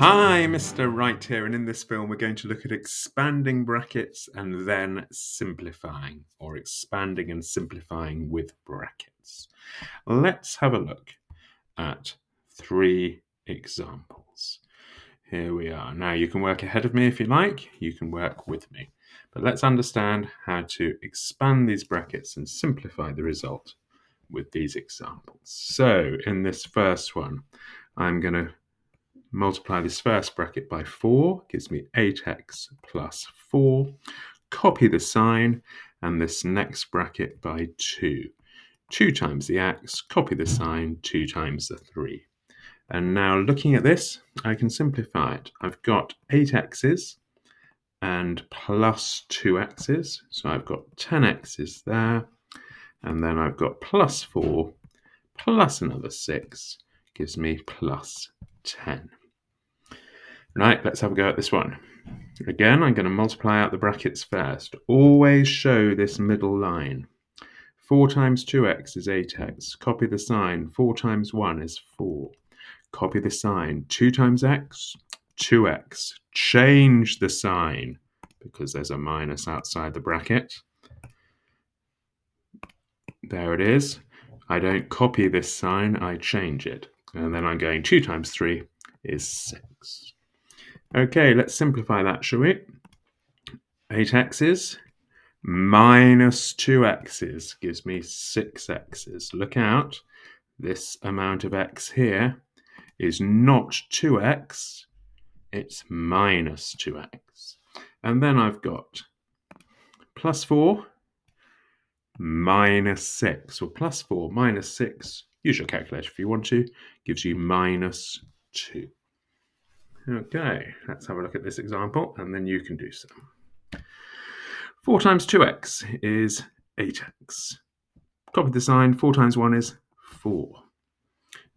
Hi, Mr. Wright here, and in this film we're going to look at expanding brackets and then simplifying, or expanding and simplifying with brackets. Let's have a look at 3 examples. Here we are. Now you can work ahead of me if you like, you can work with me. But let's understand how to expand these brackets and simplify the result with these examples. So in this first one, I'm going to multiply this first bracket by 4, gives me 8x plus 4. Copy the sign, and this next bracket by 2. 2 times the x, copy the sign, 2 times the 3. And now looking at this, I can simplify it. I've got 8x's and plus 2x's. So I've got 10x's there. And then I've got plus 4 plus another 6 gives me plus 10. Right, let's have a go at this one. Again, I'm going to multiply out the brackets first. Always show this middle line. 4 times 2x is 8x. Copy the sign. 4 times 1 is 4. Copy the sign. 2 times x, 2x. Change the sign because there's a minus outside the bracket. There it is. I don't copy this sign, I change it. And then I'm going 2 times 3 is 6. Okay, let's simplify that, shall we? 8x's minus 2x's gives me 6x's. Look out, this amount of x here is not 2x, it's minus 2x. And then I've got plus 4 minus 6, or plus 4 minus 6, use your calculator if you want to, gives you minus 2. Okay, let's have a look at this example, and then you can do some. 4 times 2x is 8x. Copy the sign. 4 times 1 is 4.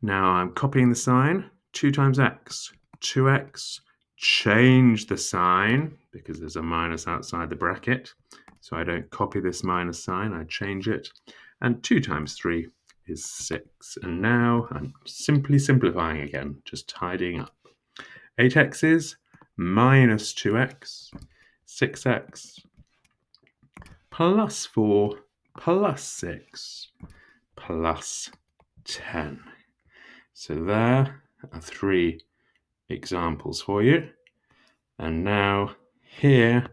Now I'm copying the sign. 2 times x, 2x. Change the sign because there's a minus outside the bracket. So I don't copy this minus sign, I change it. And 2 times 3 is 6. And now I'm simply simplifying again, just tidying up. 8x is minus 2x, 6x, plus 4, plus 6, plus 10. So there are 3 examples for you. And now here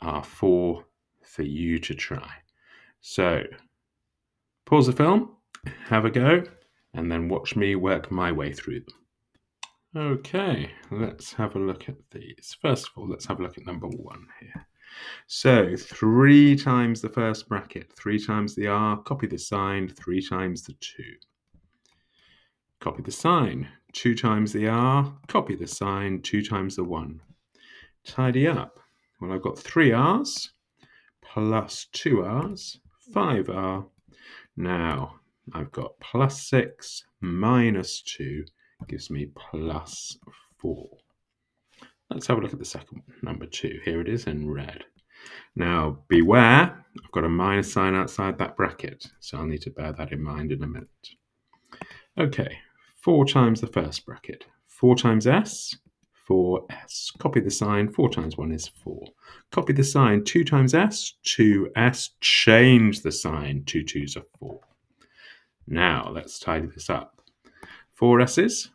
are 4 for you to try. So pause the film, have a go, and then watch me work my way through them. Okay, let's have a look at these. First of all, let's have a look at number 1 here. So 3 times the first bracket, 3 times the r, copy the sign, 3 times the 2. Copy the sign, 2 times the r, copy the sign, 2 times the 1. Tidy up. Well, I've got 3 r's plus 2 r's, 5r. Now I've got plus 6 minus 2 gives me plus 4. Let's have a look at the second one, number 2. Here it is in red. Now beware, I've got a minus sign outside that bracket, so I'll need to bear that in mind in a minute. Okay, 4 times the first bracket. 4 times s, 4s. Copy the sign, 4 times 1 is 4. Copy the sign, 2 times s, 2s. Change the sign, 2 2s are 4. Now let's tidy this up. 4 s's,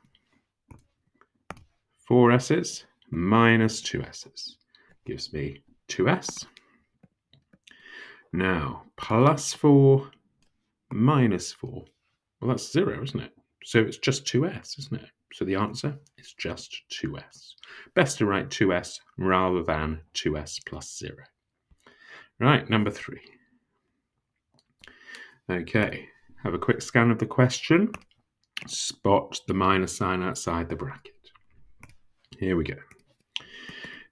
4 s's minus 2 s's gives me 2s. Now plus 4 minus 4. Well, that's 0, isn't it? So it's just 2s, isn't it? So the answer is just 2s. Best to write 2s rather than 2s plus 0. Right, number 3. Okay, have a quick scan of the question. Spot the minus sign outside the bracket. Here we go.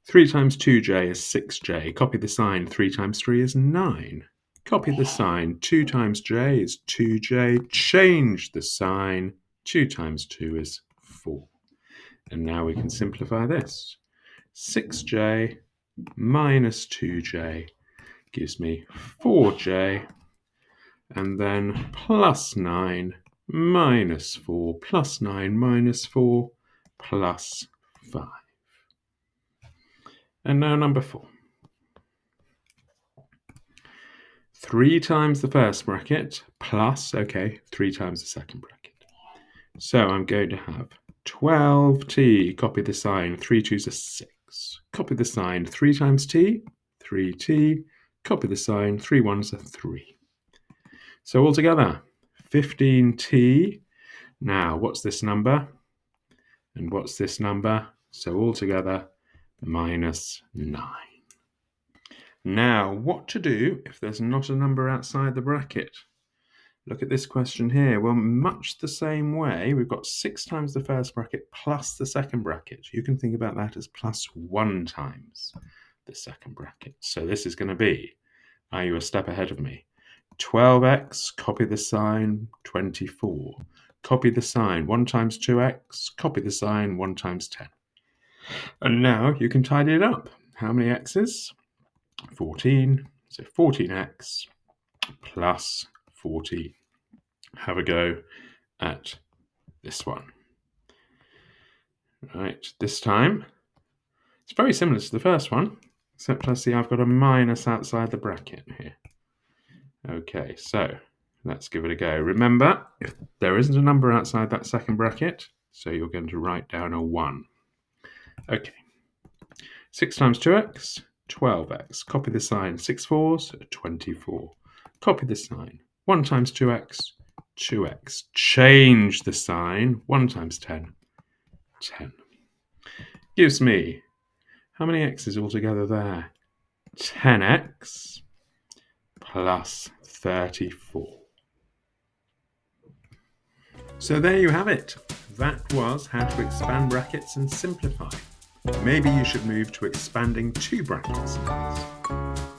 3 times 2j is 6j. Copy the sign. 3 times 3 is 9. Copy the sign. 2 times j is 2j. Change the sign. 2 times 2 is 4. And now we can simplify this. 6j minus 2j gives me 4j. And then plus 9 minus 4 plus 9 minus 4 plus 5. And now number 4. 3 times the first bracket plus, 3 times the second bracket. So I'm going to have 12t, copy the sign, 3 2s are 6. Copy the sign, 3 times t, 3t, copy the sign, 3 1s are 3. So altogether, 15t. Now, what's this number? And what's this number? So altogether, minus 9. Now, what to do if there's not a number outside the bracket? Look at this question here. Well, much the same way, we've got 6 times the first bracket plus the second bracket. You can think about that as plus 1 times the second bracket. So this is going to be, are you a step ahead of me? 12x, copy the sign, 24. Copy the sign, 1 times 2x, copy the sign, 1 times 10. And now you can tidy it up. How many x's? 14. So 14x plus 14. Have a go at this one. Right, this time, it's very similar to the first one, except I see I've got a minus outside the bracket here. Okay, so let's give it a go. Remember, if there isn't a number outside that second bracket, so you're going to write down a 1. Okay, 6 times 2x, 12x. Copy the sign, 6 4s, 24. Copy the sign, 1 times 2x, 2x. Change the sign, 1 times 10, 10. Gives me, how many x's altogether there? 10x plus 34. So there you have it. That was how to expand brackets and simplify. Maybe you should move to expanding 2 brackets next.